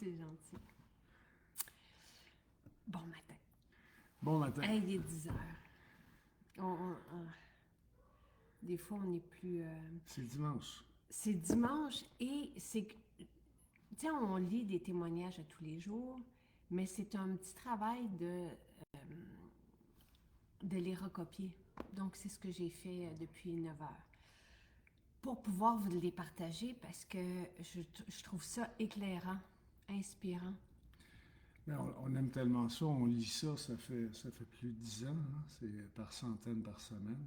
C'est gentil. Bon matin. Bon matin. Hey, il est 10 heures. Des fois, on est plus... C'est dimanche. C'est dimanche et c'est... Tu sais, on lit des témoignages à tous les jours, mais c'est un petit travail de les recopier. Donc, c'est ce que j'ai fait depuis 9 heures. Pour pouvoir vous les partager parce que je trouve ça éclairant, inspirant. On aime tellement ça, on lit ça, ça fait plus de 10 ans, hein? C'est par centaines par semaine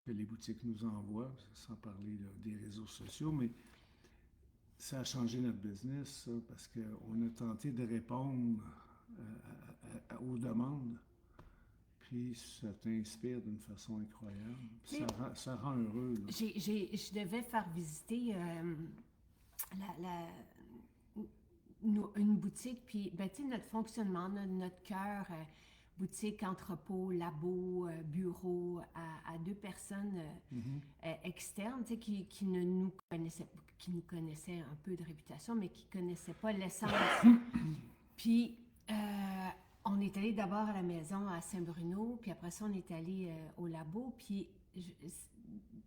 que les boutiques nous envoient, sans parler là, des réseaux sociaux, mais ça a changé notre business, ça, parce qu'on a tenté de répondre aux demandes, puis ça t'inspire d'une façon incroyable, ça rend heureux. Là. Je devais faire visiter une boutique, puis ben, tu sais, notre fonctionnement, notre cœur, boutique, entrepôt, labo, bureau, à deux personnes externes, tu sais, qui ne nous connaissaient, qui nous connaissaient un peu de réputation, mais qui ne connaissaient pas l'essence. Puis, on est allé d'abord à la maison à Saint-Bruno, puis après ça, on est allé au labo, puis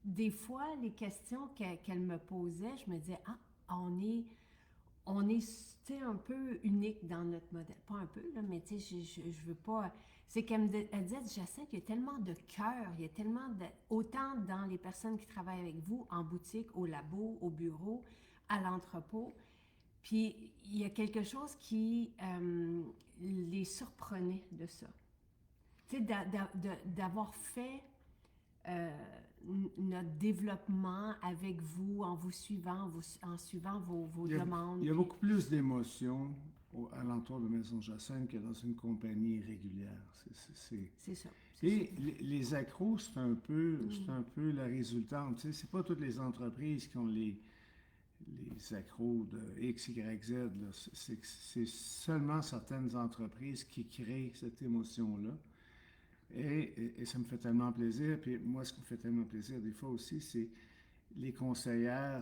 des fois, les questions qu'elle me posait, je me disais, on est un peu unique dans notre modèle. Pas un peu, là, mais tu sais, je veux pas... C'est qu'elle disait, Jacinthe, il y a tellement de cœur, il y a tellement de... Autant dans les personnes qui travaillent avec vous, en boutique, au labo, au bureau, à l'entrepôt. Puis, il y a quelque chose qui les surprenait de ça. Tu sais, d'avoir fait notre développement avec vous, en vous suivant, en suivant vos demandes. Il y a beaucoup plus d'émotions alentour de Maison Jacinthe que dans une compagnie régulière. C'est ça. Et les accros, c'est un peu la résultante. Tu sais, c'est pas toutes les entreprises qui ont les accros de X, Y, Z. C'est seulement certaines entreprises qui créent cette émotion-là. Et ça me fait tellement plaisir. Puis moi, ce qui me fait tellement plaisir des fois aussi, c'est les conseillères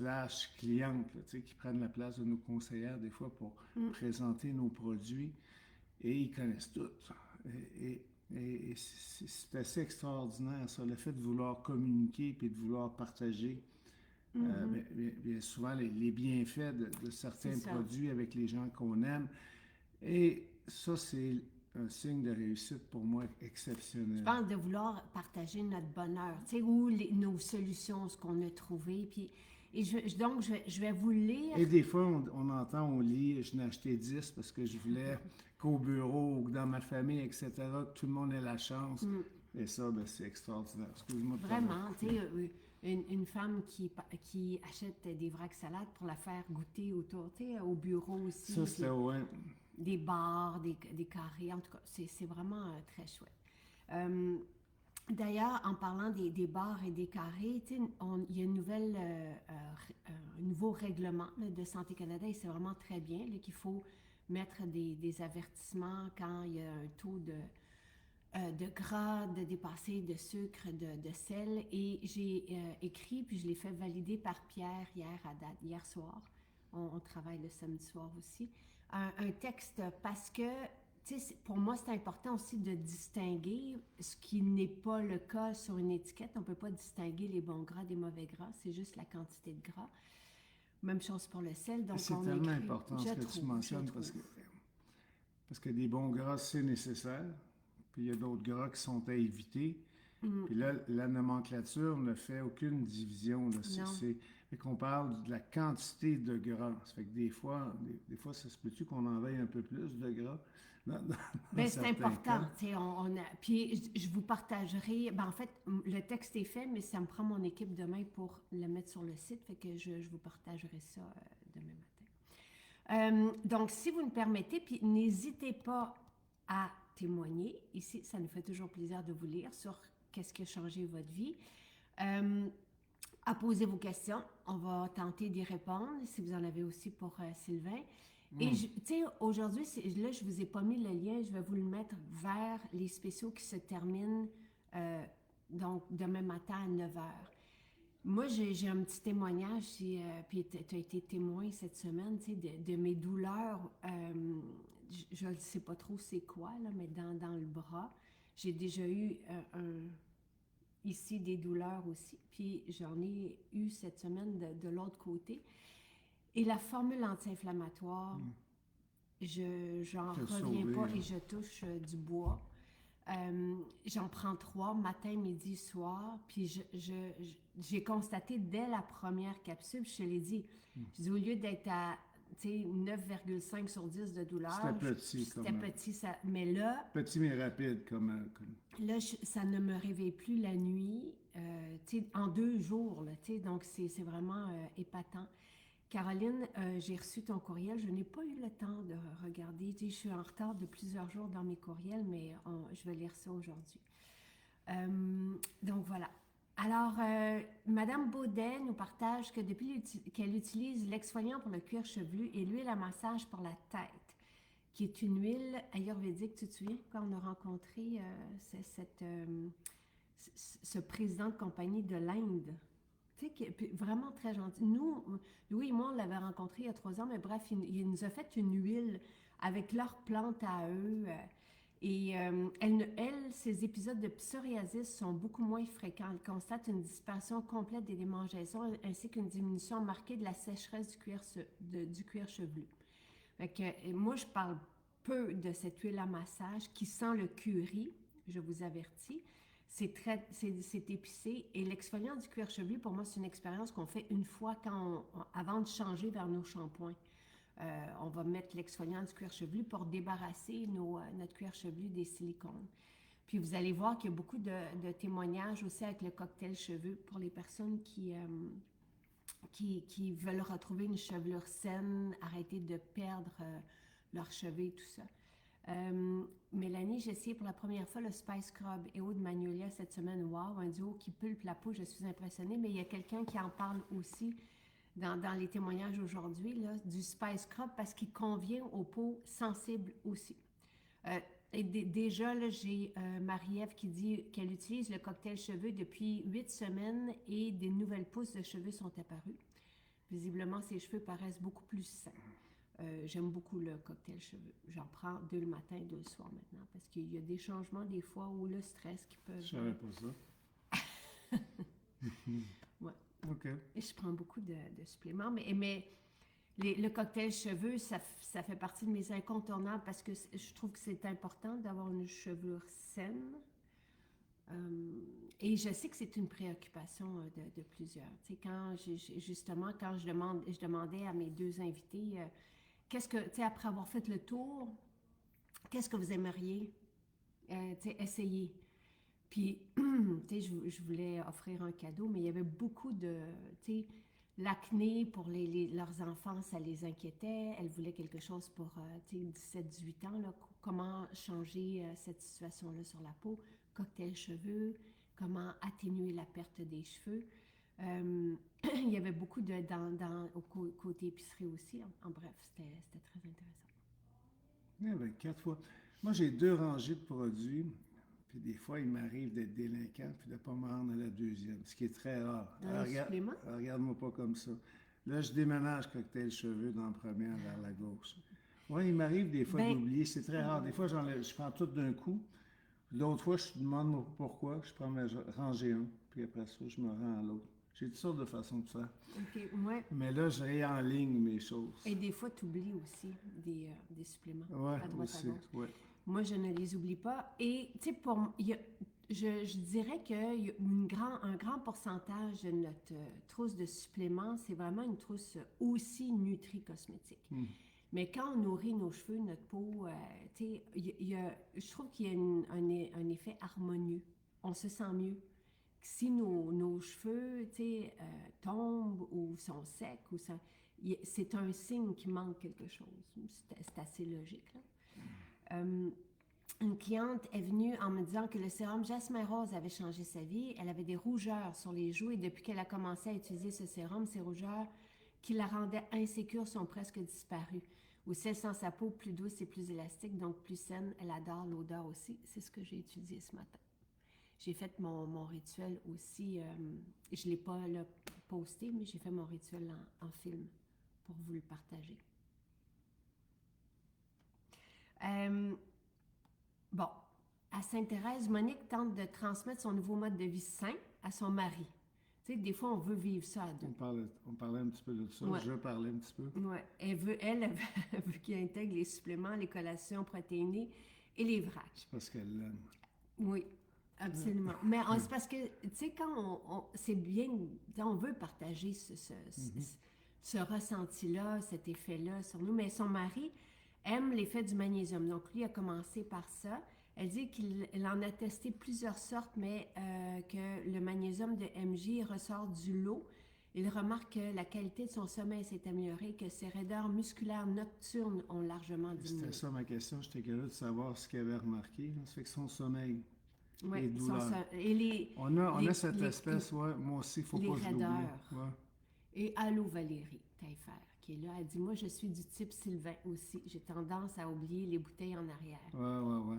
/ clientes là, qui prennent la place de nos conseillères des fois pour présenter nos produits. Et ils connaissent tout. Et c'est assez extraordinaire, ça, le fait de vouloir communiquer puis de vouloir partager bien souvent les bienfaits de certains produits avec les gens qu'on aime. Et ça, c'est un signe de réussite pour moi exceptionnel. Je pense de vouloir partager notre bonheur, tu sais, ou nos solutions, ce qu'on a trouvé. Puis, donc, je vais vous lire. Et des fois, on lit, je n'ai acheté 10 parce que je voulais qu'au bureau ou dans ma famille, etc., que tout le monde ait la chance. Et ça, ben, c'est extraordinaire. Excuse-moi. Vraiment, tu sais, une femme qui achète des vracs salades pour la faire goûter autour, tu sais, au bureau aussi. Ça, c'était ouais. Des bars, des carrés, en tout cas, c'est vraiment très chouette. D'ailleurs, en parlant des bars et des carrés, il y a un nouveau règlement là, de Santé Canada et c'est vraiment très bien qu'il faut mettre des avertissements quand il y a un taux de gras, de dépassé, de sucre, de sel. Et j'ai écrit, puis je l'ai fait valider par Pierre hier soir. On travaille le samedi soir aussi. Un texte parce que, tu sais, pour moi, c'est important aussi de distinguer ce qui n'est pas le cas sur une étiquette. On ne peut pas distinguer les bons gras des mauvais gras. C'est juste la quantité de gras. Même chose pour le sel. Donc, c'est tellement important ce que tu mentionnes parce que des bons gras, c'est nécessaire. Puis il y a d'autres gras qui sont à éviter. Puis là, la nomenclature ne fait aucune division. Là. Fait qu'on parle de la quantité de gras. Ça fait que des fois ça se peut-tu qu'on en veuille un peu plus de gras? Bien, c'est important. Puis je vous partagerai. Ben, en fait, le texte est fait, mais ça me prend mon équipe demain pour le mettre sur le site. Fait que je vous partagerai ça demain matin. Donc, si vous me permettez, puis n'hésitez pas à témoigner. Ici, ça nous fait toujours plaisir de vous lire sur qu'est-ce qui a changé votre vie. À poser vos questions. On va tenter d'y répondre, si vous en avez aussi pour Sylvain. Et, tu sais, aujourd'hui, là, je ne vous ai pas mis le lien, je vais vous le mettre vers les spéciaux qui se terminent donc demain matin à 9h. Moi, j'ai un petit témoignage, puis tu as été témoin cette semaine, tu sais, de mes douleurs. Je ne sais pas trop c'est quoi, là, mais dans le bras. J'ai déjà eu ici des douleurs aussi, puis j'en ai eu cette semaine de l'autre côté. Et la formule anti-inflammatoire, j'en Te reviens sauver, pas là. et je touche du bois. J'en prends 3, matin, midi, soir. Puis j'ai constaté dès la première capsule, je te l'ai dit, je dis, au lieu d'être à 9,5 sur 10 de douleur, C'était petit, c'était comme... petit, ça, mais là, Petit mais rapide, ça ne me réveille plus la nuit, en 2 jours, là, donc c'est vraiment épatant. Caroline, j'ai reçu ton courriel. Je n'ai pas eu le temps de regarder. Je suis en retard de plusieurs jours dans mes courriels, mais je vais lire ça aujourd'hui. Donc voilà. Alors, Madame Baudet nous partage que depuis qu'elle utilise l'exfoliant pour le cuir chevelu et l'huile à massage pour la tête, qui est une huile ayurvédique, tu te souviens, quand on a rencontré ce président de compagnie de l'Inde, tu sais, vraiment très gentil. Nous, Louis et moi, on l'avait rencontré il y a 3 ans, mais bref, il nous a fait une huile avec leurs plantes à eux. Ses épisodes de psoriasis sont beaucoup moins fréquents. Elle constate une disparition complète des démangeaisons ainsi qu'une diminution marquée de la sécheresse du cuir chevelu. Fait que, moi, je parle peu de cette huile à massage qui sent le curry, je vous avertis. C'est épicé. Et l'exfoliant du cuir chevelu, pour moi, c'est une expérience qu'on fait une fois avant de changer vers nos shampoings. On va mettre l'exfoliant du cuir chevelu pour débarrasser notre cuir chevelu des silicones. Puis vous allez voir qu'il y a beaucoup de témoignages aussi avec le cocktail cheveux pour les personnes qui veulent retrouver une chevelure saine, arrêter de perdre leurs cheveux et tout ça. Mélanie, j'ai essayé pour la première fois le Spice Scrub et eau de magnolia cette semaine. Wow, un duo qui pulpe la peau, je suis impressionnée. Mais il y a quelqu'un qui en parle aussi dans les témoignages aujourd'hui, là, du Spice Scrub parce qu'il convient aux peaux sensibles aussi. Et déjà, là, j'ai Marie-Ève qui dit qu'elle utilise le cocktail cheveux depuis 8 semaines et des nouvelles pousses de cheveux sont apparues. Visiblement, ses cheveux paraissent beaucoup plus sains. J'aime beaucoup le cocktail cheveux. J'en prends 2 le matin et 2 le soir maintenant parce qu'il y a des changements des fois ou le stress qui peuvent... Je savais pas ça. Ouais. OK. Et je prends beaucoup de suppléments, mais le cocktail cheveux, ça fait partie de mes incontournables parce que je trouve que c'est important d'avoir une chevelure saine. Et je sais que c'est une préoccupation de plusieurs. Tu sais, justement, quand je demandais à mes 2 invités... qu'est-ce que, tu sais, après avoir fait le tour, qu'est-ce que vous aimeriez, tu sais, essayer? Puis, tu sais, je voulais offrir un cadeau, mais il y avait beaucoup de, tu sais, l'acné pour leurs enfants, ça les inquiétait. Elles voulaient quelque chose pour, tu sais, 17-18 ans, là, comment changer cette situation-là sur la peau, cocktail cheveux, comment atténuer la perte des cheveux. Il y avait beaucoup au côté épicerie aussi. En bref, c'était très intéressant. Oui, ben, 4 fois. Moi, j'ai 2 rangées de produits, puis des fois, il m'arrive d'être délinquant puis de ne pas me rendre à la deuxième, ce qui est très rare. Dans les suppléments? Regarde-moi pas comme ça. Là, je déménage cocktail cheveux dans la première vers la gauche. Oui, il m'arrive des fois d'oublier, c'est très rare. Des fois, je prends tout d'un coup. L'autre fois, je demande pourquoi, je prends ma rangée 1, puis après ça, je me rends à l'autre. J'ai toutes sortes de façons de faire. OK, ouais. Mais là, je réenligne mes choses. Et des fois, tu oublies aussi des suppléments à droite, aussi, à gauche. Ouais. Moi, je ne les oublie pas. Et, tu sais, je dirais qu'il y a un grand pourcentage de notre trousse de suppléments, c'est vraiment une trousse aussi nutri-cosmétique. Mais quand on nourrit nos cheveux, notre peau, tu sais, je trouve qu'il y a un effet harmonieux. On se sent mieux. Si nos cheveux, tu sais, tombent ou sont secs, c'est un signe qu'il manque quelque chose. C'est assez logique, là. Une cliente est venue en me disant que le sérum Jasmin Rose avait changé sa vie. Elle avait des rougeurs sur les joues et depuis qu'elle a commencé à utiliser ce sérum, ces rougeurs qui la rendaient insécure sont presque disparues. Aussi, elle sent sa peau plus douce et plus élastique, donc plus saine. Elle adore l'odeur aussi. C'est ce que j'ai étudié ce matin. j'ai fait mon rituel aussi. Je ne l'ai pas là, posté, mais j'ai fait mon rituel en film pour vous le partager. Bon, à Sainte-Thérèse, Monique tente de transmettre son nouveau mode de vie sain à son mari. Tu sais, des fois, on veut vivre ça à deux. On parlait un petit peu de ça. Ouais. Je parlais un petit peu. Ouais. Elle veut qu'il intègre les suppléments, les collations protéinées et les vracs. C'est parce qu'elle l'aime. Oui, absolument. Mais c'est parce que, tu sais, quand c'est bien, on veut partager ce ressenti-là, cet effet-là sur nous, mais son mari aime l'effet du magnésium. Donc, lui a commencé par ça. Elle dit qu'il en a testé plusieurs sortes, mais que le magnésium de MJ ressort du lot. Il remarque que la qualité de son sommeil s'est améliorée, que ses raideurs musculaires nocturnes ont largement diminué. C'était ça ma question. J'étais curieux de savoir ce qu'il avait remarqué. Ça fait que son sommeil, oui, les douleurs. On a cette espèce, moi aussi, il ne faut pas que je l'oublie. Ouais. Et allô Valérie Taillefer, qui est là, elle dit, moi je suis du type Sylvain aussi. J'ai tendance à oublier les bouteilles en arrière. Ouais.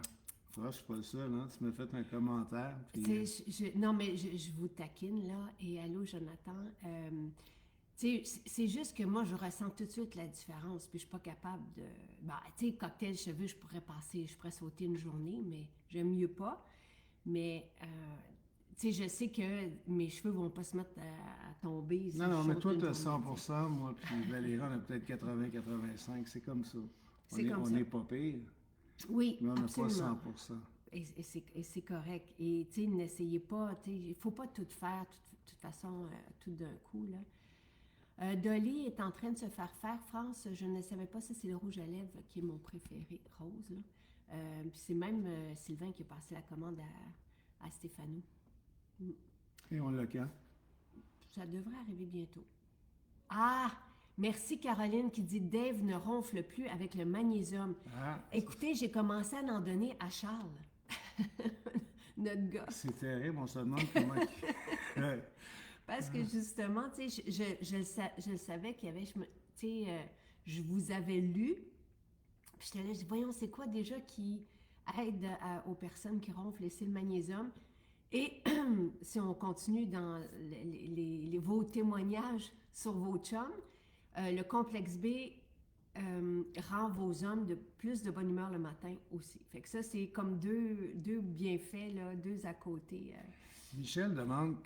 Je suis pas le seul, hein? Tu m'as fait un commentaire. Puis... non, mais je vous taquine, là. Et allô, Jonathan. C'est juste que moi, je ressens tout de suite la différence. Puis je suis pas capable de... tu sais, cocktail cheveux, je pourrais sauter une journée, mais j'aime mieux pas. Mais, tu sais, je sais que mes cheveux vont pas se mettre à tomber. Non, mais toi, tu as 100%, moi, puis Valérie, on a peut-être 80-85. C'est comme ça. On n'est pas pire. Oui, mais on n'a pas 100%. Et c'est correct. Et, tu sais, n'essayez pas, tu sais, il ne faut pas tout faire, de toute façon, tout d'un coup, là. Dolly est en train de se faire faire, France, je ne savais pas, ça, c'est le rouge à lèvres qui est mon préféré, rose, là. Puis c'est même Sylvain qui a passé la commande à Stéphano. Et on l'a quand? Ça devrait arriver bientôt. Ah! Merci Caroline qui dit Dave ne ronfle plus avec le magnésium. Écoutez, j'ai commencé à en donner à Charles, notre gars. C'est terrible, on se demande comment. Parce que justement, tu sais, je le savais qu'il y avait, tu sais, je vous avais lu. Puis j'étais là, je dis, voyons, c'est quoi déjà qui aide aux personnes qui ronflent, et c'est le magnésium. Et si on continue dans vos témoignages sur vos chums, le complexe B rend vos hommes de plus de bonne humeur le matin aussi. Fait que ça, c'est comme deux bienfaits, là, deux à côté. Michel demande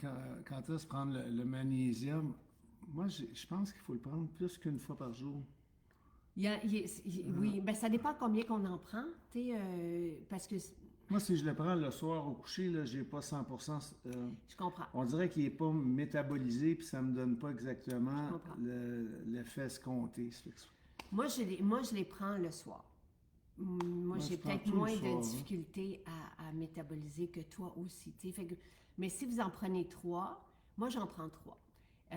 quand est-ce prendre le magnésium. Moi, je pense qu'il faut le prendre plus qu'une fois par jour. Oui, ben ça dépend combien qu'on en prend, tu sais, parce que... Moi, si je le prends le soir au coucher, là, j'ai pas 100%. Je comprends. On dirait qu'il n'est pas métabolisé, puis ça me donne pas exactement l'effet escompté. Moi, je les prends le soir. Moi, j'ai peut-être moins de difficulté à métaboliser que toi aussi. Mais si vous en prenez 3, moi, j'en prends 3. Tu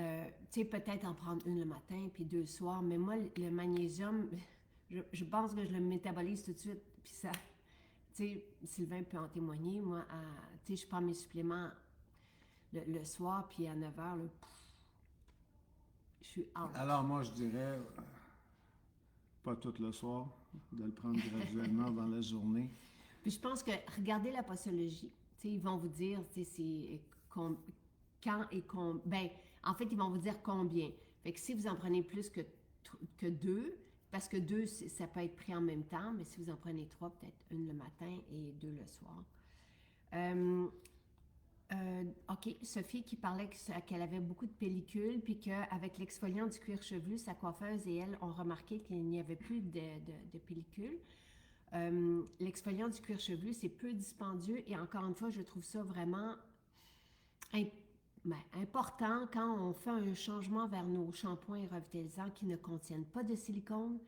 sais, peut-être en prendre une le matin, puis 2 le soir. Mais moi, le magnésium, je pense que je le métabolise tout de suite, puis ça... Tu sais, Sylvain peut en témoigner. Moi, tu sais, je prends mes suppléments le soir, puis à 9 h, je suis out. Alors, moi, je dirais, pas tout le soir, de le prendre graduellement dans la journée. Puis je pense que, regardez la posologie. Tu sais, ils vont vous dire, tu sais, c'est quand et combien. Ben, en fait, ils vont vous dire combien. Fait que si vous en prenez plus que 2, parce que 2, ça peut être pris en même temps, mais si vous en prenez 3, peut-être une le matin et 2 le soir. OK, Sophie qui parlait qu'elle avait beaucoup de pellicules, puis qu'avec l'exfoliant du cuir chevelu, sa coiffeuse et elle ont remarqué qu'il n'y avait plus de pellicules. L'exfoliant du cuir chevelu, c'est peu dispendieux et encore une fois, je trouve ça vraiment important quand on fait un changement vers nos shampoings et revitalisants qui ne contiennent pas de silicone,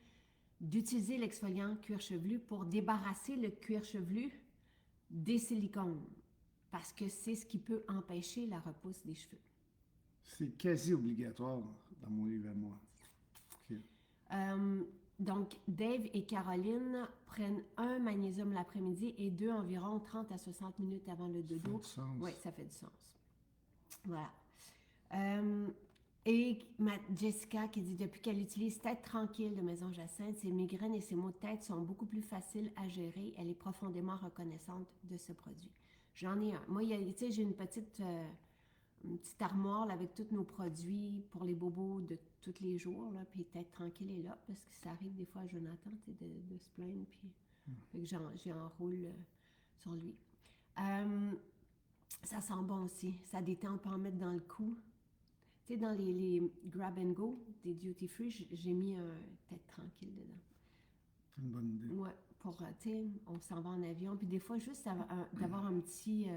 d'utiliser l'exfoliant cuir chevelu pour débarrasser le cuir chevelu des silicones, parce que c'est ce qui peut empêcher la repousse des cheveux. C'est quasi obligatoire dans mon livre à moi. Okay. Donc, Dave et Caroline prennent un magnésium l'après-midi et 2 environ 30 à 60 minutes avant le dodo. Ça fait du sens. Oui, ça fait du sens. Voilà. Et Jessica qui dit, depuis qu'elle utilise Tête Tranquille de Maison Jacinthe, ses migraines et ses maux de tête sont beaucoup plus faciles à gérer. Elle est profondément reconnaissante de ce produit. J'en ai un. Moi, tu sais, j'ai une petite armoire là, avec tous nos produits pour les bobos de tous les jours, là, puis être tranquille et là, parce que ça arrive des fois à Jonathan, tu sais, de se plaindre, puis fait que j'enroule sur lui. Euh, Ça sent bon aussi. Ça détend, on peut en mettre dans le cou. Tu sais, dans les grab and go des duty free, j'ai mis un tête tranquille dedans. C'est une bonne idée. Ouais, tu sais, on s'en va en avion. Puis des fois, juste d'avoir un petit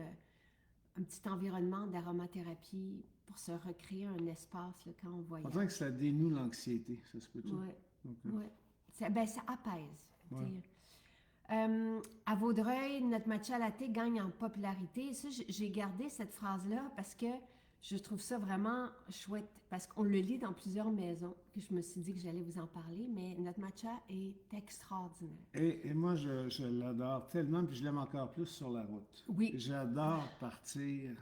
environnement d'aromathérapie pour se recréer un espace là, quand on voyage. On dirait que ça dénoue l'anxiété, ça se peut-tu? Ouais, Okay. ouais. Ça apaise. Ouais. À Vaudreuil, notre matcha latte gagne en popularité. Ça, j'ai gardé cette phrase-là parce que je trouve ça vraiment chouette. Parce qu'on le lit dans plusieurs maisons. Puis je me suis dit que j'allais vous en parler, mais notre matcha est extraordinaire. Et moi, je l'adore tellement, puis je l'aime encore plus sur la route. Oui. J'adore partir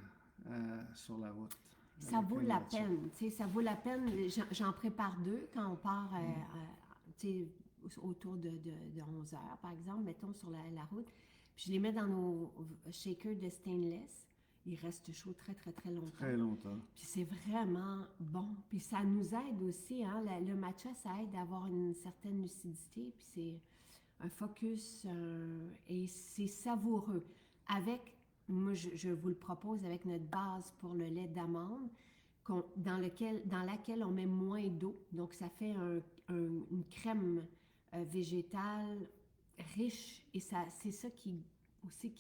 sur la route. Ça vaut la peine, tu sais, ça vaut la peine. J'en prépare 2 quand on part, tu sais, autour de 11 heures, par exemple, mettons, sur la route. Puis je les mets dans nos shakers de stainless. Ils restent chauds très, très, très longtemps. Très longtemps. Puis c'est vraiment bon. Puis ça nous aide aussi, hein. Le matcha, ça aide à avoir une certaine lucidité. Puis c'est un focus et c'est savoureux. Moi, je vous le propose avec notre base pour le lait d'amande, dans laquelle on met moins d'eau. Donc, ça fait une crème végétale riche et c'est ça qui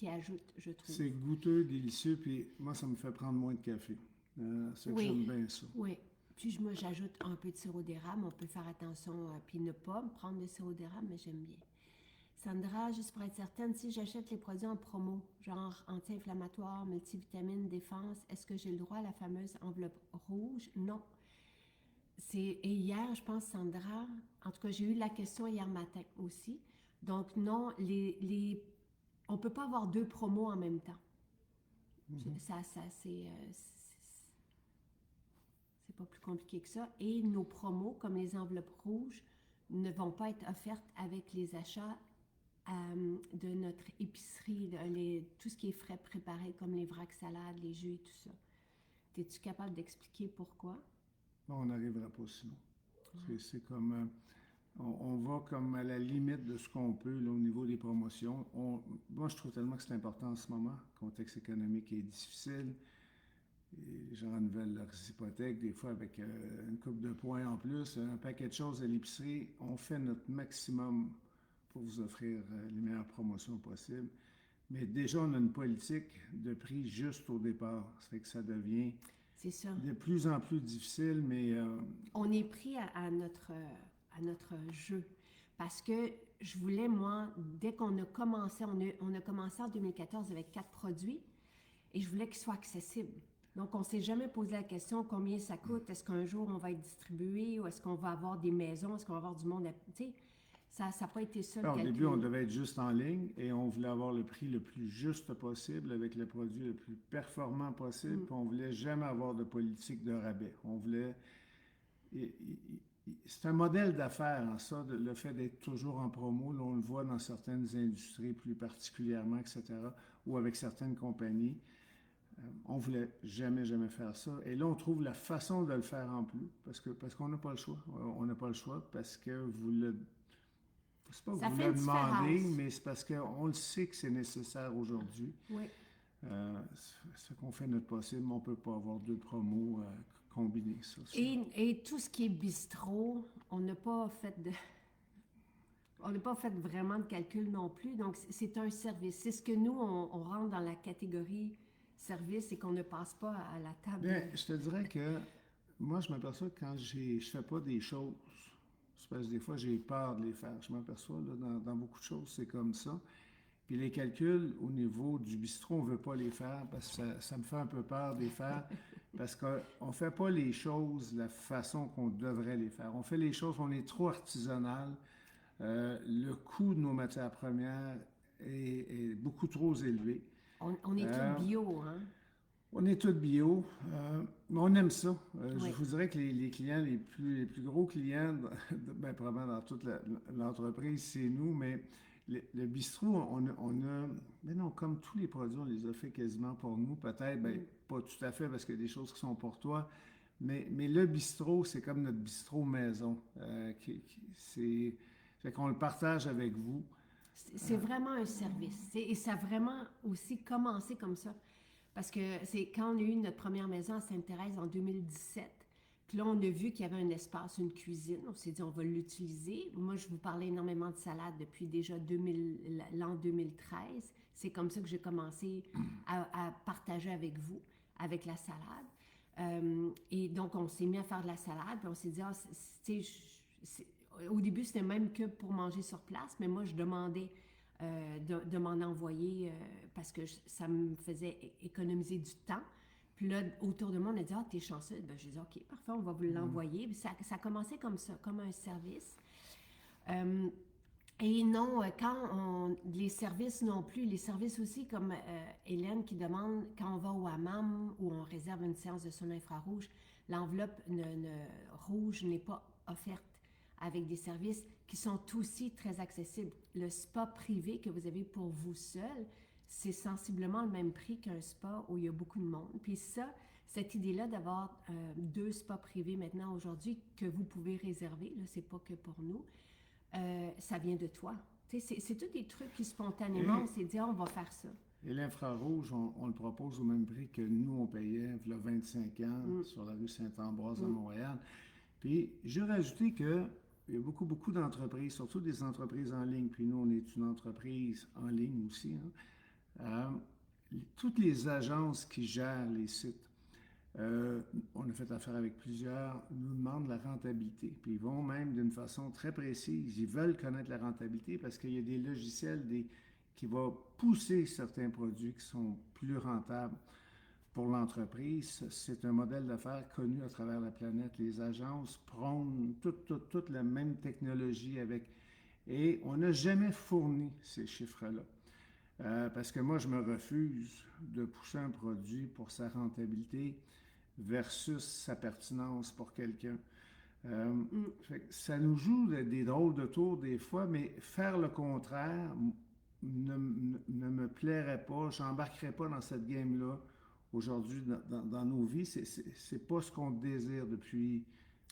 ajoute, je trouve. C'est goûteux, délicieux, puis moi, ça me fait prendre moins de café. C'est que j'aime bien ça. Oui. Puis moi, j'ajoute un peu de sirop d'érable. On peut faire attention, puis ne pas prendre de sirop d'érable, mais j'aime bien. Sandra, juste pour être certaine, si j'achète les produits en promo, genre anti-inflammatoire, multivitamine, défense, est-ce que j'ai le droit à la fameuse enveloppe rouge? Non. Et hier, je pense, Sandra, en tout cas, j'ai eu la question hier matin aussi. Donc, non, on ne peut pas avoir 2 promos en même temps. C'est pas plus compliqué que ça. Et nos promos, comme les enveloppes rouges, ne vont pas être offertes avec les achats de notre épicerie, tout ce qui est frais préparé, comme les vracs salades, les jus et tout ça. Es-tu capable d'expliquer pourquoi? On n'arrivera pas sinon. C'est comme... on va comme à la limite de ce qu'on peut là, au niveau des promotions. Moi, je trouve tellement que c'est important en ce moment. Le contexte économique est difficile. Les gens renouvellent leurs hypothèques, des fois avec une coupe de points en plus, un paquet de choses à l'épicerie. On fait notre maximum pour vous offrir les meilleures promotions possibles. Mais déjà, on a une politique de prix juste au départ. Ça fait que ça devient de plus en plus difficile, mais... On est pris à notre jeu. Parce que je voulais, moi, dès qu'on a commencé, on a commencé en 2014 avec 4 produits, et je voulais qu'ils soient accessibles. Donc, on ne s'est jamais posé la question combien ça coûte, est-ce qu'un jour on va être distribué, ou est-ce qu'on va avoir des maisons, est-ce qu'on va avoir du monde, tu sais. Ça n'a pas été ça le calcul. Au début, on devait être juste en ligne et on voulait avoir le prix le plus juste possible avec le produit le plus performant possible. Puis on ne voulait jamais avoir de politique de rabais. On voulait... C'est un modèle d'affaires, hein, ça, le fait d'être toujours en promo. Là, on le voit dans certaines industries plus particulièrement, etc., ou avec certaines compagnies. On ne voulait jamais, jamais faire ça. Et là, on trouve la façon de le faire en plus, parce qu'on n'a pas le choix. On n'a pas le choix parce que vous le... C'est pas que vous le demandez, mais c'est parce qu'on le sait que c'est nécessaire aujourd'hui. Oui. Ce qu'on fait notre possible, mais on ne peut pas avoir 2 promos combinés. Ça. Et tout ce qui est bistrot, on n'a pas fait vraiment de calcul non plus. Donc, c'est un service. C'est ce que nous, on rentre dans la catégorie service et qu'on ne passe pas à la table. Bien, je te dirais que moi, je m'aperçois que quand je ne fais pas des choses, c'est parce que des fois, j'ai peur de les faire. Je m'aperçois, là, dans beaucoup de choses, c'est comme ça. Puis les calculs au niveau du bistrot, on ne veut pas les faire parce que ça me fait un peu peur de les faire parce qu'on ne fait pas les choses de la façon qu'on devrait les faire. On fait les choses, on est trop artisanal. Le coût de nos matières premières est beaucoup trop élevé. On est tous bio, hein? On est tous bio, mais on aime ça. Oui. Je vous dirais que les clients, les plus gros clients, probablement dans toute l'entreprise, c'est nous, mais le bistrot, mais non, comme tous les produits, on les a fait quasiment pour nous. Peut-être, ben, pas tout à fait parce qu'il y a des choses qui sont pour toi, mais le bistrot, c'est comme notre bistrot maison. Fait qu'on le partage avec vous. C'est vraiment un service. Et ça a vraiment aussi commencé comme ça. Parce que c'est quand on a eu notre première maison à Sainte-Thérèse en 2017, puis là, on a vu qu'il y avait un espace, une cuisine. On s'est dit, on va l'utiliser. Moi, je vous parlais énormément de salade depuis déjà l'an 2013. C'est comme ça que j'ai commencé à partager avec vous, avec la salade. Et donc, on s'est mis à faire de la salade, puis on s'est dit, au début, c'était même que pour manger sur place, mais moi, je demandais de m'en envoyer parce que ça me faisait économiser du temps. Puis là, autour de moi, on a dit, ah, t'es chanceuse. Ben, j'ai dit, OK, parfait, on va vous l'envoyer. Puis ça a commencé comme ça, comme un service. Et non, les services non plus, les services aussi, comme Hélène qui demande, quand on va au hammam ou on réserve une séance de sauna infrarouge, l'enveloppe rouge n'est pas offerte avec des services qui sont aussi très accessibles. Le spa privé que vous avez pour vous seul, c'est sensiblement le même prix qu'un spa où il y a beaucoup de monde. Puis ça, cette idée-là d'avoir 2 spas privés maintenant aujourd'hui que vous pouvez réserver, là, c'est pas que pour nous, ça vient de toi. C'est tous des trucs qui spontanément, on s'est dit, on va faire ça. Et l'infrarouge, on le propose au même prix que nous, on payait il y a 25 ans sur la rue Saint-Ambroise à Montréal. Puis, j'ai rajouté que il y a beaucoup d'entreprises, surtout des entreprises en ligne, puis nous, on est une entreprise en ligne aussi, hein. Toutes les agences qui gèrent les sites, on a fait affaire avec plusieurs, nous demandent la rentabilité. Puis ils vont même d'une façon très précise, ils veulent connaître la rentabilité parce qu'il y a des logiciels qui vont pousser certains produits qui sont plus rentables pour l'entreprise. C'est un modèle d'affaires connu à travers la planète. Les agences prônent toute la même technologie et on n'a jamais fourni ces chiffres-là. Parce que moi, je me refuse de pousser un produit pour sa rentabilité versus sa pertinence pour quelqu'un. Ça nous joue des drôles de tours des fois, mais faire le contraire ne me plairait pas. Je n'embarquerais pas dans cette game-là aujourd'hui dans nos vies. C'est pas ce qu'on désire depuis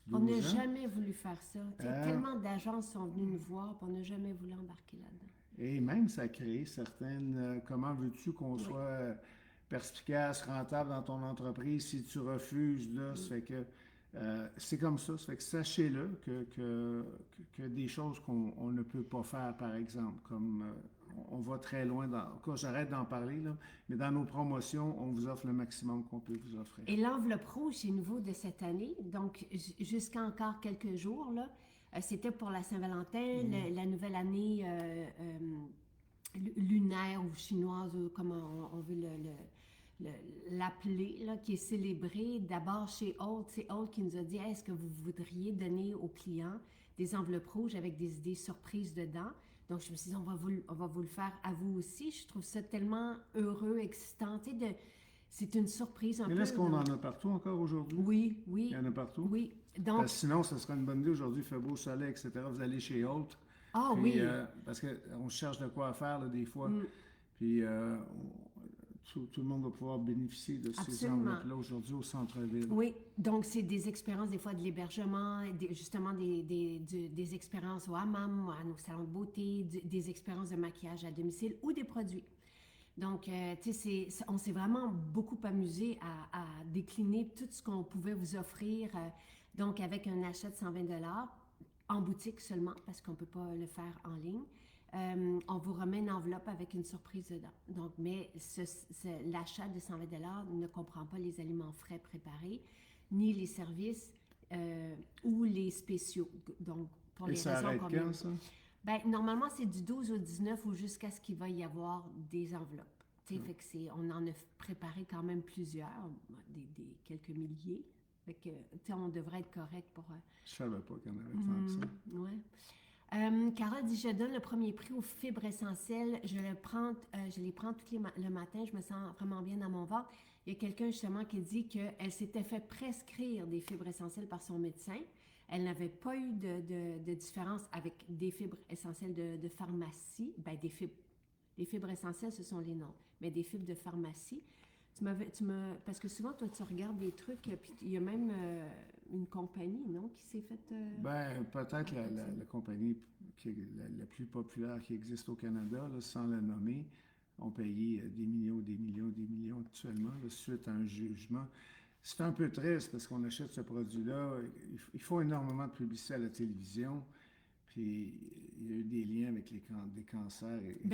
12 ans. On n'a jamais voulu faire ça. Tellement d'agences sont venues nous voir, puis on n'a jamais voulu embarquer là-dedans. Et même, ça crée certaines... comment veux-tu qu'on soit perspicace, rentable dans ton entreprise si tu refuses, là? Ça fait que c'est comme ça. Ça fait que sachez-le que des choses qu'on ne peut pas faire, par exemple, comme on va très loin dans... En tout cas, j'arrête d'en parler, là, mais dans nos promotions, on vous offre le maximum qu'on peut vous offrir. Et l'enveloppe rouge, c'est nouveau de cette année. Donc, jusqu'à encore quelques jours, là, c'était pour la Saint-Valentin, la nouvelle année lunaire ou chinoise, ou comme on veut l'appeler, là, qui est célébrée d'abord chez Holt. C'est Holt qui nous a dit, est-ce que vous voudriez donner aux clients des enveloppes rouges avec des idées surprises dedans? Donc, je me suis dit, on va vous le faire à vous aussi. Je trouve ça tellement heureux, excitant. C'est une surprise un peu. Mais est-ce qu'on en a partout encore aujourd'hui? Oui. Il y en a partout? Oui. Donc, parce que sinon, ce serait une bonne idée aujourd'hui, il fait beau soleil, etc. Vous allez chez Holt. Ah puis, oui. Parce qu'on cherche de quoi faire là, des fois. Puis tout le monde va pouvoir bénéficier de ces enveloppes-là aujourd'hui au centre-ville. Oui, donc c'est des expériences des fois de l'hébergement, justement des expériences au hammam, à nos salons de beauté, des expériences de maquillage à domicile ou des produits. Donc, tu sais, on s'est vraiment beaucoup amusé à décliner tout ce qu'on pouvait vous offrir. Donc, avec un achat de 120 $ en boutique seulement, parce qu'on ne peut pas le faire en ligne. On vous remet une enveloppe avec une surprise dedans. Donc, mais l'achat de 120 $ ne comprend pas les aliments frais préparés, ni les services ou les spéciaux. Donc, pour les ça arrête quand, ça? Ben, normalement, c'est du 12 au 19 ou jusqu'à ce qu'il va y avoir des enveloppes. Fait que on en a préparé quand même plusieurs, quelques milliers. Fait que, on devrait être correct pour... Je savais pas qu'il y en avait tant que ça. Oui. Carole dit, je donne le premier prix aux fibres essentielles. Je les prends le matin. Je me sens vraiment bien dans mon ventre. Il y a quelqu'un justement qui dit qu'elle s'était fait prescrire des fibres essentielles par son médecin. Elle n'avait pas eu de différence avec des fibres essentielles de pharmacie. Ben, les fibres essentielles, ce sont les noms, mais des fibres de pharmacie. Parce que souvent, toi, tu regardes des trucs, puis il y a même une compagnie, non, qui s'est faite... Ben, peut-être la compagnie la plus populaire qui existe au Canada, là, sans la nommer, ont payé des millions, des millions, des millions actuellement, là, suite à un jugement. C'est un peu triste parce qu'on achète ce produit-là. Ils font énormément de publicité à la télévision. Puis il y a eu des liens avec des cancers et tout.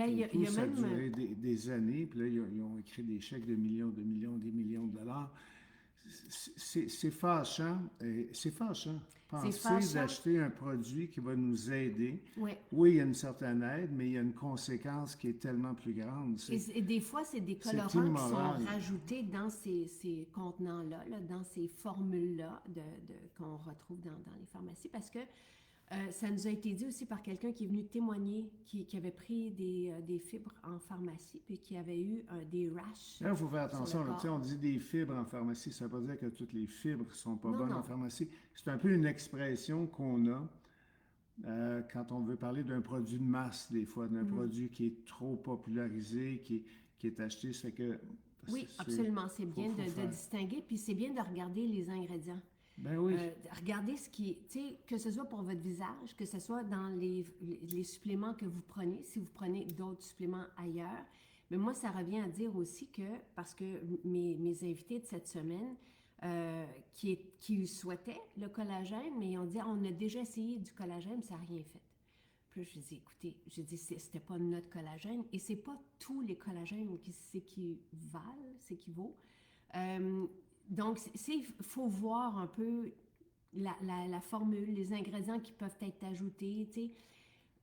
Ça a duré des années. Puis là, ils ont écrit des chèques de millions, des millions de dollars. C'est fâchant. C'est fâchant. Penser d'acheter un produit qui va nous aider. Ouais. Oui, il y a une certaine aide, mais il y a une conséquence qui est tellement plus grande. Et des fois, c'est des colorants qui sont rajoutés dans ces contenants-là, là, dans ces formules-là qu'on retrouve dans les pharmacies, parce que ça nous a été dit aussi par quelqu'un qui est venu témoigner, qui avait pris des fibres en pharmacie, puis qui avait eu des rash. Là, il faut faire attention. Là, on dit des fibres en pharmacie, ça ne veut pas dire que toutes les fibres ne sont pas bonnes en pharmacie. C'est un peu une expression qu'on a quand on veut parler d'un produit de masse, des fois, d'un produit qui est trop popularisé, qui est acheté. Ça fait que, oui, absolument. C'est bien de distinguer, puis c'est bien de regarder les ingrédients. Ben oui. Regardez ce qui est, tu sais, que ce soit pour votre visage, que ce soit dans les suppléments que vous prenez, si vous prenez d'autres suppléments ailleurs. Mais moi, ça revient à dire aussi que, parce que mes invités de cette semaine, qui souhaitaient le collagène, mais ils ont dit, on a déjà essayé du collagène, ça n'a rien fait. Puis là, je dis, écoutez, c'était pas notre collagène, et c'est pas tous les collagènes qui s'équivaut. Donc, il faut voir un peu la formule, les ingrédients qui peuvent être ajoutés. Tu sais.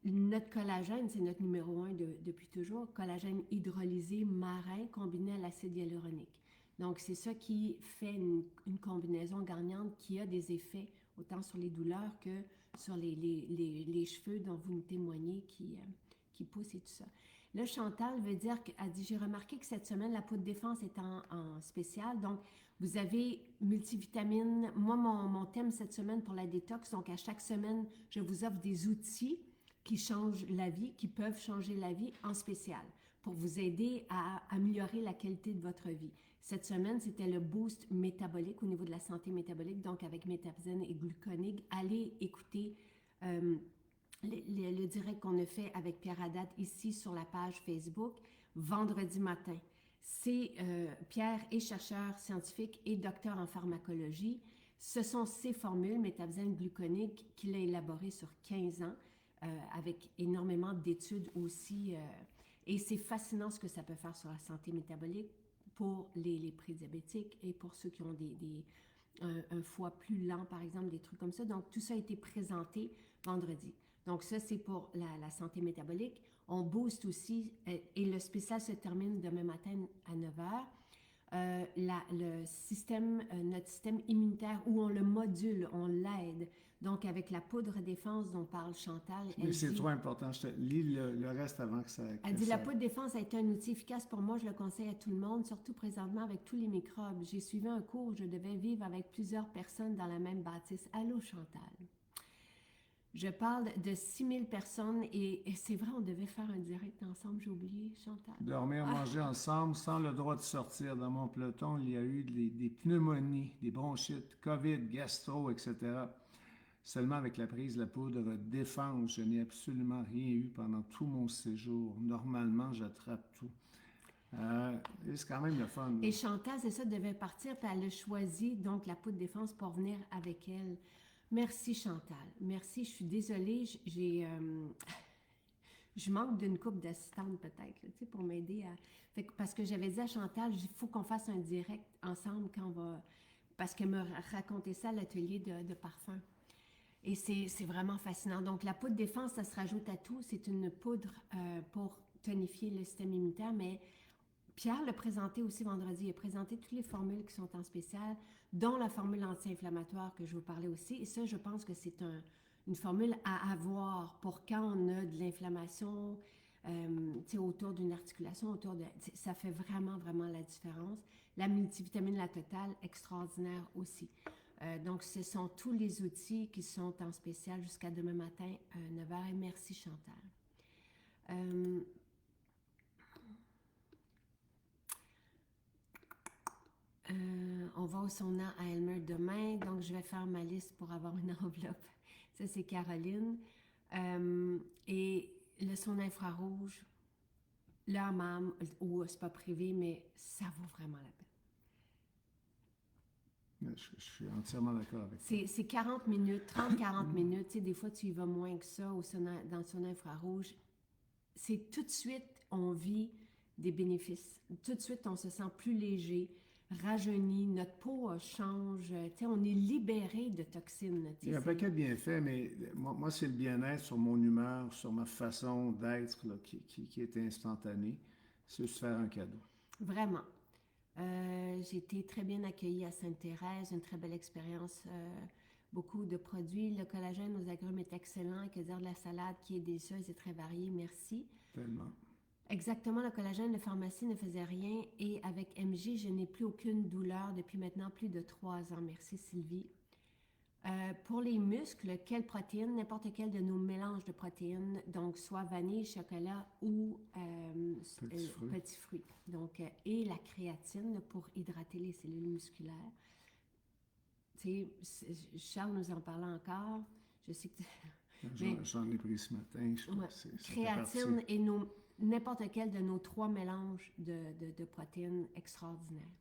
Notre collagène, c'est notre numéro 1 depuis toujours. Collagène hydrolysé marin combiné à l'acide hyaluronique. Donc, c'est ça qui fait une combinaison gagnante qui a des effets autant sur les douleurs que sur les cheveux dont vous nous témoignez qui poussent et tout ça. Là, Chantal veut dire qu'elle dit, j'ai remarqué que cette semaine, la poudre défense est en spécial. Donc, vous avez multivitamines. Moi, mon thème cette semaine pour la détox, donc à chaque semaine, je vous offre des outils qui changent la vie, qui peuvent changer la vie en spécial pour vous aider à améliorer la qualité de votre vie. Cette semaine, c'était le boost métabolique au niveau de la santé métabolique, donc avec Métabzène et Gluconig. Allez écouter le direct qu'on a fait avec Pierre Haddad ici sur la page Facebook vendredi matin. C'est Pierre est chercheur scientifique et docteur en pharmacologie. Ce sont ces formules Métabzène Gluconig qu'il a élaborées sur 15 ans avec énormément d'études aussi. Et c'est fascinant ce que ça peut faire sur la santé métabolique pour les prédiabétiques et pour ceux qui ont un foie plus lent, par exemple, des trucs comme ça. Donc, tout ça a été présenté vendredi. Donc, ça, c'est pour la santé métabolique. On booste aussi, et le spécial se termine demain matin à 9h. Notre système immunitaire, où on le module, on l'aide. Donc, avec la poudre défense dont parle Chantal. Mais c'est trop important. Je te lis le reste avant que ça... Elle dit, la poudre défense a été un outil efficace pour moi. Je le conseille à tout le monde, surtout présentement avec tous les microbes. J'ai suivi un cours où je devais vivre avec plusieurs personnes dans la même bâtisse. Allô, Chantal? Je parle de 6000 personnes et c'est vrai, on devait faire un direct ensemble. J'ai oublié, Chantal. Dormir, manger ensemble sans le droit de sortir. Dans mon peloton, il y a eu des pneumonies, des bronchites, COVID, gastro, etc. Seulement avec la prise de la poudre défense, je n'ai absolument rien eu pendant tout mon séjour. Normalement, j'attrape tout. C'est quand même le fun. Et Chantal, c'est ça, devait partir, puis elle a choisi donc la poudre défense pour venir avec elle. Merci Chantal. Merci, je suis désolée. Je manque d'une couple d'assistantes peut-être, tu sais, pour m'aider à... parce que j'avais dit à Chantal, il faut qu'on fasse un direct ensemble quand on va... Parce qu'elle me racontait ça à l'atelier de parfum. Et c'est vraiment fascinant. Donc, la poudre défense, ça se rajoute à tout. C'est une poudre pour tonifier le système immunitaire, mais Pierre l'a présenté aussi vendredi. Il a présenté toutes les formules qui sont en spécial, dont la formule anti-inflammatoire que je vous parlais aussi. Et ça, je pense que c'est une formule à avoir pour quand on a de l'inflammation autour d'une articulation, ça fait vraiment, vraiment la différence. La multivitamine, la totale, extraordinaire aussi. Donc, ce sont tous les outils qui sont en spécial jusqu'à demain matin, 9h. Et merci, Chantal. On va au sauna à Elmer demain, donc je vais faire ma liste pour avoir une enveloppe. Ça, c'est Caroline. Et le sauna infrarouge, le hammam, ou c'est pas privé, mais ça vaut vraiment la peine. Je suis entièrement d'accord avec toi. C'est 40 minutes, 30-40 minutes. Tu sais, des fois, tu y vas moins que ça dans le sauna infrarouge. C'est tout de suite, on vit des bénéfices. Tout de suite, on se sent plus léger, rajeuni, notre peau change. Tu sais, on est libéré de toxines. Il y a un paquet de bienfaits, mais moi c'est le bien-être sur mon humeur, sur ma façon d'être là, qui est instantané. C'est se faire un cadeau. Vraiment. J'ai été très bien accueillie à Sainte-Thérèse, une très belle expérience, beaucoup de produits. Le collagène aux agrumes est excellent, que dire de la salade qui est délicieuse et très variée, merci. Tellement. Exactement, le collagène de pharmacie ne faisait rien et avec MJ, je n'ai plus aucune douleur depuis maintenant plus de 3 ans. Merci Sylvie. Pour les muscles, quelle protéine? N'importe quel de nos mélanges de protéines, donc soit vanille, chocolat ou petits fruits. Donc, et la créatine pour hydrater les cellules musculaires. Tu sais, Charles nous en parlait encore. Je sais que... J'en ai pris ce matin. Créatine et n'importe quel de nos 3 mélanges de protéines extraordinaires.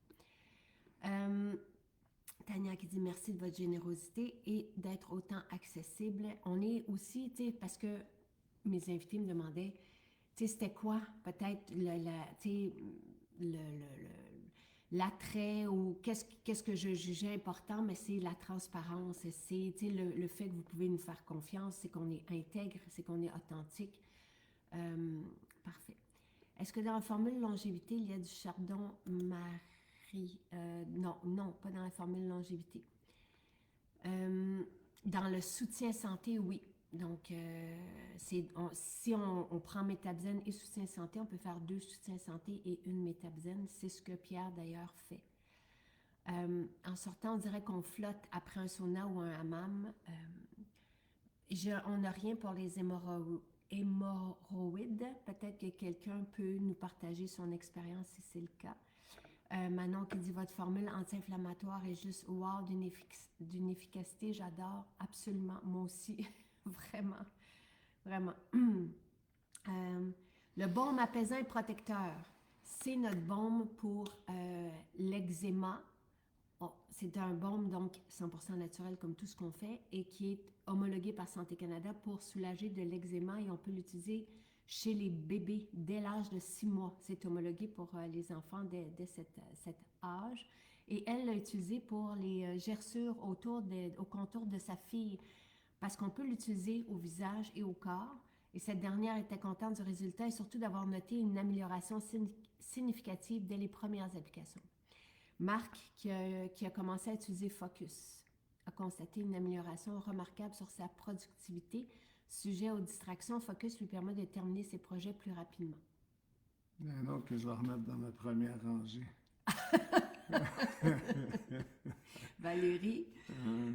Tania qui dit merci de votre générosité et d'être autant accessible. On est aussi, tu sais, parce que mes invités me demandaient, tu sais, c'était quoi peut-être l'attrait ou qu'est-ce que je jugeais important, mais c'est la transparence, c'est le fait que vous pouvez nous faire confiance, c'est qu'on est intègre, c'est qu'on est authentique. Parfait. Est-ce que dans la formule longévité, il y a du chardon Marie? Non, pas dans la formule longévité. Dans le soutien santé, oui. Donc, si on prend métabzène et soutien santé, on peut faire 2 soutiens santé et une métabzène. C'est ce que Pierre, d'ailleurs, fait. En sortant, on dirait qu'on flotte après un sauna ou un hammam. On n'a rien pour les hémorroïdes. Peut-être que quelqu'un peut nous partager son expérience si c'est le cas. Manon qui dit votre formule anti-inflammatoire est juste wow, d'une efficacité, j'adore absolument, moi aussi, vraiment, vraiment. Le baume apaisant et protecteur, c'est notre baume pour l'eczéma. C'est un baume donc 100% naturel comme tout ce qu'on fait et qui est homologué par Santé Canada pour soulager de l'eczéma et on peut l'utiliser chez les bébés dès l'âge de 6 mois. C'est homologué pour les enfants dès cet âge. Et elle l'a utilisé pour les gerçures au contour de sa fille parce qu'on peut l'utiliser au visage et au corps. Et cette dernière était contente du résultat et surtout d'avoir noté une amélioration significative dès les premières applications. Marc, qui a commencé à utiliser Focus, a constaté une amélioration remarquable sur sa productivité. Sujet aux distractions, Focus lui permet de terminer ses projets plus rapidement. Il y en a un autre que je vais remettre dans ma première rangée. Valérie,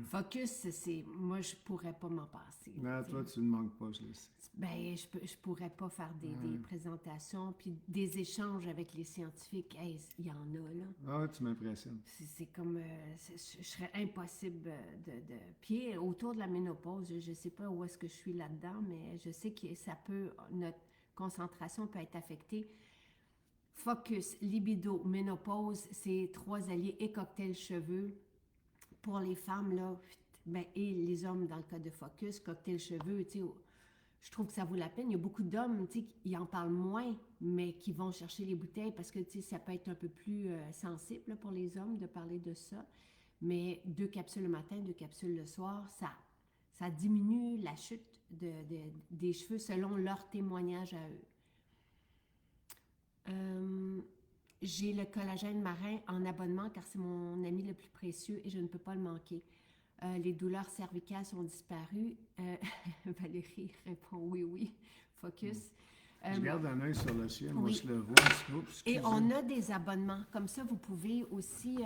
Focus, moi, je pourrais pas m'en passer. Non, toi, tu ne manques pas, je le sais. Ben, je pourrais pas faire des présentations, puis des échanges avec les scientifiques. Hey, il y en a, là. Ah, tu m'impressionnes. C'est comme, je serais impossible de... Puis, autour de la ménopause, je sais pas où est-ce que je suis là-dedans, mais je sais que notre concentration peut être affectée. Focus, libido, ménopause, c'est 3 alliés et cocktail cheveux. Pour les femmes, là, ben, et les hommes dans le cas de Focus, cocktail cheveux, tu sais, je trouve que ça vaut la peine. Il y a beaucoup d'hommes, tu sais, qui en parlent moins, mais qui vont chercher les bouteilles parce que, tu sais, ça peut être un peu plus sensible là, pour les hommes de parler de ça. Mais 2 capsules le matin, 2 capsules le soir, ça diminue la chute des cheveux selon leur témoignage à eux. J'ai le collagène marin en abonnement car c'est mon ami le plus précieux et je ne peux pas le manquer. Les douleurs cervicales sont disparues. Valérie répond oui. Focus. Je garde un œil sur le ciel, moi je le vois. Et on a des abonnements. Comme ça, vous pouvez aussi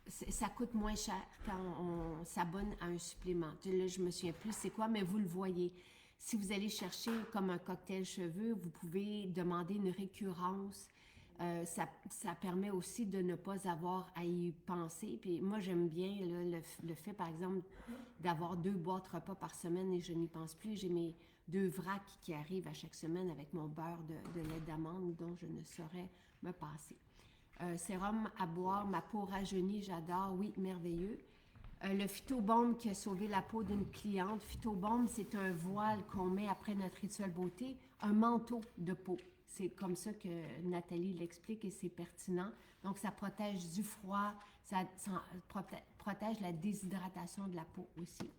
ça coûte moins cher quand on s'abonne à un supplément. Là, je me souviens plus c'est quoi, mais vous le voyez. Si vous allez chercher comme un cocktail cheveux, vous pouvez demander une récurrence. Ça permet aussi de ne pas avoir à y penser. Puis moi, j'aime bien là, le fait, par exemple, d'avoir 2 boîtes repas par semaine et je n'y pense plus. J'ai mes 2 vracs qui arrivent à chaque semaine avec mon beurre de lait d'amande dont je ne saurais me passer. Sérum à boire, ma peau rajeunie, j'adore, oui, merveilleux. Le Phytobaume qui a sauvé la peau d'une cliente. Phytobaume, c'est un voile qu'on met après notre rituel beauté, un manteau de peau. C'est comme ça que Nathalie l'explique et c'est pertinent. Donc, ça protège du froid, ça protège la déshydratation de la peau aussi.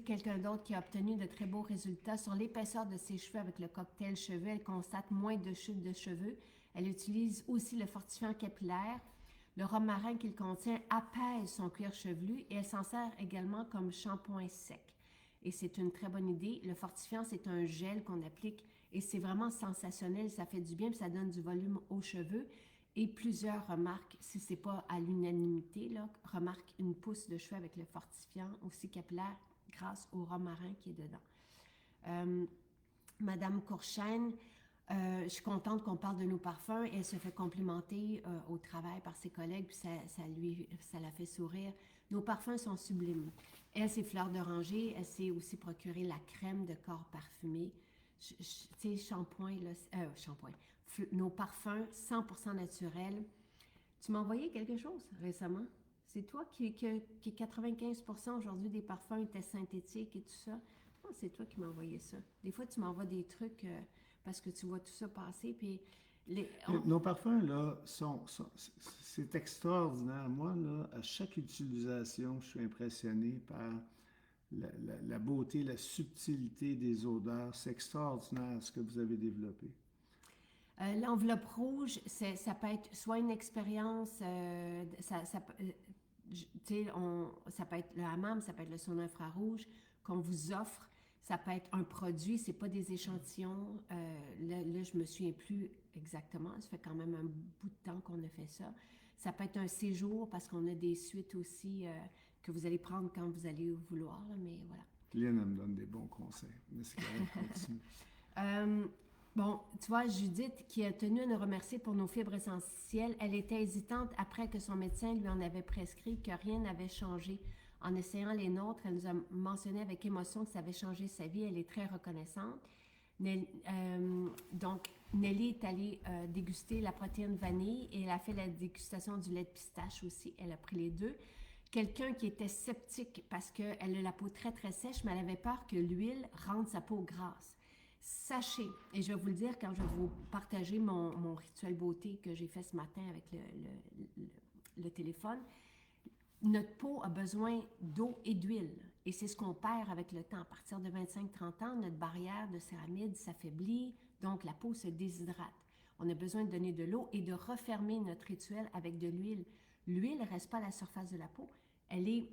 Quelqu'un d'autre qui a obtenu de très beaux résultats sur l'épaisseur de ses cheveux avec le cocktail cheveux. Elle constate moins de chute de cheveux. Elle utilise aussi le fortifiant capillaire. Le romarin qu'il contient apaise son cuir chevelu et elle s'en sert également comme shampoing sec. Et c'est une très bonne idée. Le fortifiant, c'est un gel qu'on applique et c'est vraiment sensationnel. Ça fait du bien et ça donne du volume aux cheveux. Et plusieurs remarquent, si ce n'est pas à l'unanimité, là, remarquent une pousse de cheveux avec le fortifiant aussi capillaire grâce au romarin qui est dedans. Madame Courchaine, je suis contente qu'on parle de nos parfums et elle se fait complimenter au travail par ses collègues, puis ça la fait sourire. Nos parfums sont sublimes. Elle, c'est fleur d'oranger. Elle s'est aussi procuré la crème de corps parfumée. Tu sais, shampoing. Nos parfums 100% naturels. Tu m'as envoyé quelque chose récemment. C'est toi qui 95% aujourd'hui des parfums étaient synthétiques et tout ça. Je pense que c'est toi qui m'as envoyé ça. Des fois, tu m'envoies des trucs parce que tu vois tout ça passer. Puis Nos parfums, là, c'est extraordinaire. Moi, là, à chaque utilisation, je suis impressionné par la beauté, la subtilité des odeurs. C'est extraordinaire ce que vous avez développé. L'enveloppe rouge, ça peut être soit une expérience, ça peut être le hammam, ça peut être le sauna infrarouge qu'on vous offre, ça peut être un produit, c'est pas des échantillons. Là, je me souviens plus exactement, ça fait quand même un bout de temps qu'on a fait ça. Ça peut être un séjour parce qu'on a des suites aussi que vous allez prendre quand vous allez vouloir, là, mais voilà. Lynn, elle me donne des bons conseils, mais c'est quand même continue. Bon, tu vois, Judith, qui a tenu à nous remercier pour nos fibres essentielles, elle était hésitante après que son médecin lui en avait prescrit, que rien n'avait changé. En essayant les nôtres, elle nous a mentionné avec émotion que ça avait changé sa vie. Elle est très reconnaissante. Donc, Nelly est allée déguster la protéine vanille et elle a fait la dégustation du lait de pistache aussi. Elle a pris les deux. Quelqu'un qui était sceptique parce qu'elle a la peau très, très sèche, mais elle avait peur que l'huile rende sa peau grasse. Sachez, et je vais vous le dire quand je vais vous partager mon rituel beauté que j'ai fait ce matin avec le téléphone, notre peau a besoin d'eau et d'huile. Et c'est ce qu'on perd avec le temps. À partir de 25-30 ans, notre barrière de céramide s'affaiblit, donc la peau se déshydrate. On a besoin de donner de l'eau et de refermer notre rituel avec de l'huile. L'huile ne reste pas à la surface de la peau, elle est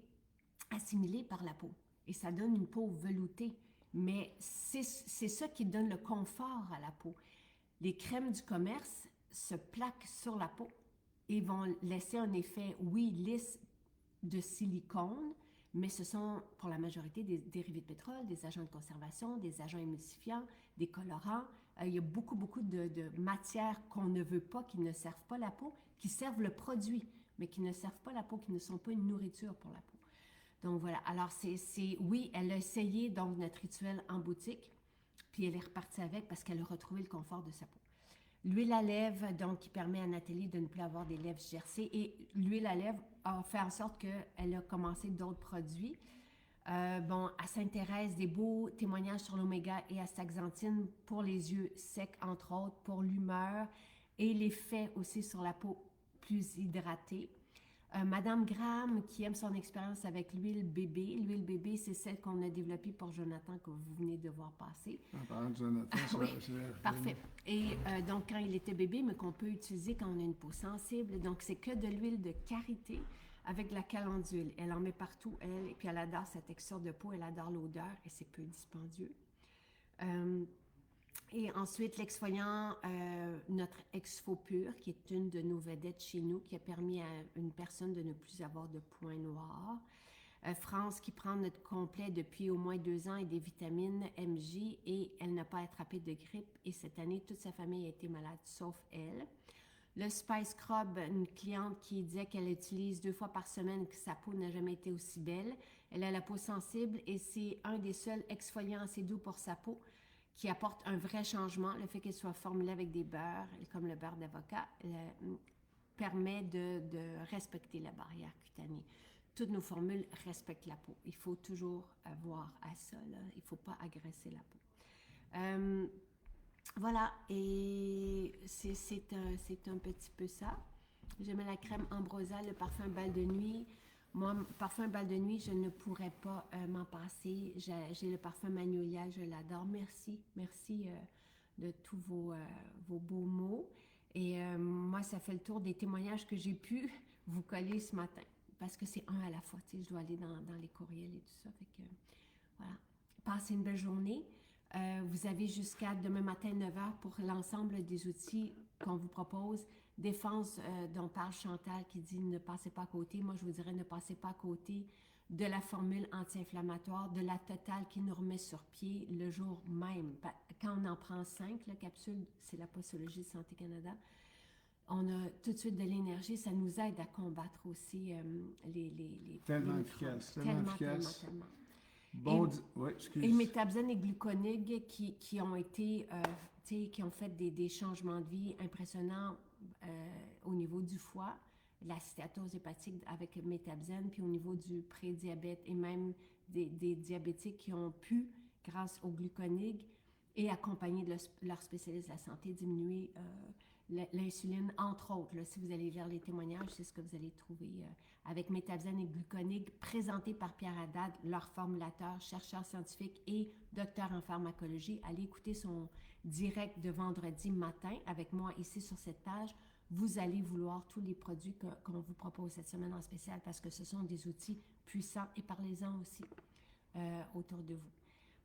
assimilée par la peau. Et ça donne une peau veloutée. Mais c'est ça qui donne le confort à la peau. Les crèmes du commerce se plaquent sur la peau et vont laisser un effet, oui, lisse de silicone, mais ce sont pour la majorité des dérivés de pétrole, des agents de conservation, des agents émulsifiants, des colorants. Il y a beaucoup de matières qu'on ne veut pas, qui ne servent pas la peau, qui servent le produit, mais qui ne servent pas la peau, qui ne sont pas une nourriture pour la peau. Donc voilà, alors oui, elle a essayé donc notre rituel en boutique, puis elle est repartie avec parce qu'elle a retrouvé le confort de sa peau. L'huile à lèvres, donc, qui permet à Nathalie de ne plus avoir des lèvres gercées, et l'huile à lèvres a fait en sorte qu'elle a commencé d'autres produits. À Sainte-Thérèse, des beaux témoignages sur l'oméga et astaxanthine pour les yeux secs, entre autres, pour l'humeur, et l'effet aussi sur la peau plus hydratée. Madame Graham, qui aime son expérience avec l'huile bébé. L'huile bébé, c'est celle qu'on a développée pour Jonathan, que vous venez de voir passer. En parlant de Jonathan, oui, parfait. Et donc, quand il était bébé, mais qu'on peut utiliser quand on a une peau sensible. Donc, c'est que de l'huile de karité avec de la calendule. Elle en met partout, elle, et puis elle adore sa texture de peau, elle adore l'odeur, et c'est peu dispendieux. Et ensuite, l'exfoliant, notre Exfopur, qui est une de nos vedettes chez nous, qui a permis à une personne de ne plus avoir de points noirs. France, qui prend notre complet depuis au moins 2 ans et des vitamines MJ, et elle n'a pas attrapé de grippe. Et cette année, toute sa famille a été malade, sauf elle. Le Spice Scrub, une cliente qui disait qu'elle utilise 2 fois par semaine, que sa peau n'a jamais été aussi belle. Elle a la peau sensible et c'est un des seuls exfoliants assez doux pour sa peau qui apporte un vrai changement. Le fait qu'elle soit formulée avec des beurres, comme le beurre d'avocat, permet de respecter la barrière cutanée. Toutes nos formules respectent la peau. Il faut toujours avoir à ça, là. Il ne faut pas agresser la peau. Voilà, et c'est un petit peu ça. J'aimais la crème Ambrosia, le parfum Bal de nuit. Moi, parfum Bal de nuit, je ne pourrais pas m'en passer. J'ai le parfum Magnolia, je l'adore. Merci de tous vos beaux mots. Et moi, ça fait le tour des témoignages que j'ai pu vous coller ce matin. Parce que c'est un à la fois, tu sais, je dois aller dans les courriels et tout ça. Fait que, voilà. Passez une belle journée. Vous avez jusqu'à demain matin 9h pour l'ensemble des outils qu'on vous propose. Défense dont parle Chantal qui dit ne passez pas à côté. Moi, je vous dirais ne passez pas à côté de la formule anti-inflammatoire, de la totale qui nous remet sur pied le jour même. Quand on en prend 5, la capsule, c'est la Postologie de Santé Canada, on a tout de suite de l'énergie. Ça nous aide à combattre aussi les tellement efficace, tellement efficace. Tellement. Bon, ouais, excuse. Et Métabzène et Gluconig qui ont été, qui ont fait des changements de vie impressionnants au niveau du foie, la stéatose hépatique avec Métabzène, puis au niveau du prédiabète et même des diabétiques qui ont pu, grâce au Gluconig et accompagnés de leur spécialiste de la santé, diminuer l'insuline, entre autres. Là, si vous allez vers les témoignages, c'est ce que vous allez trouver avec Métabzène et Gluconig, présenté par Pierre Haddad, leur formulateur, chercheur scientifique et docteur en pharmacologie. Allez écouter son direct de vendredi matin avec moi ici sur cette page. Vous allez vouloir tous les produits qu'on vous propose cette semaine en spécial parce que ce sont des outils puissants et parlez-en aussi autour de vous.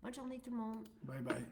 Bonne journée tout le monde. Bye bye.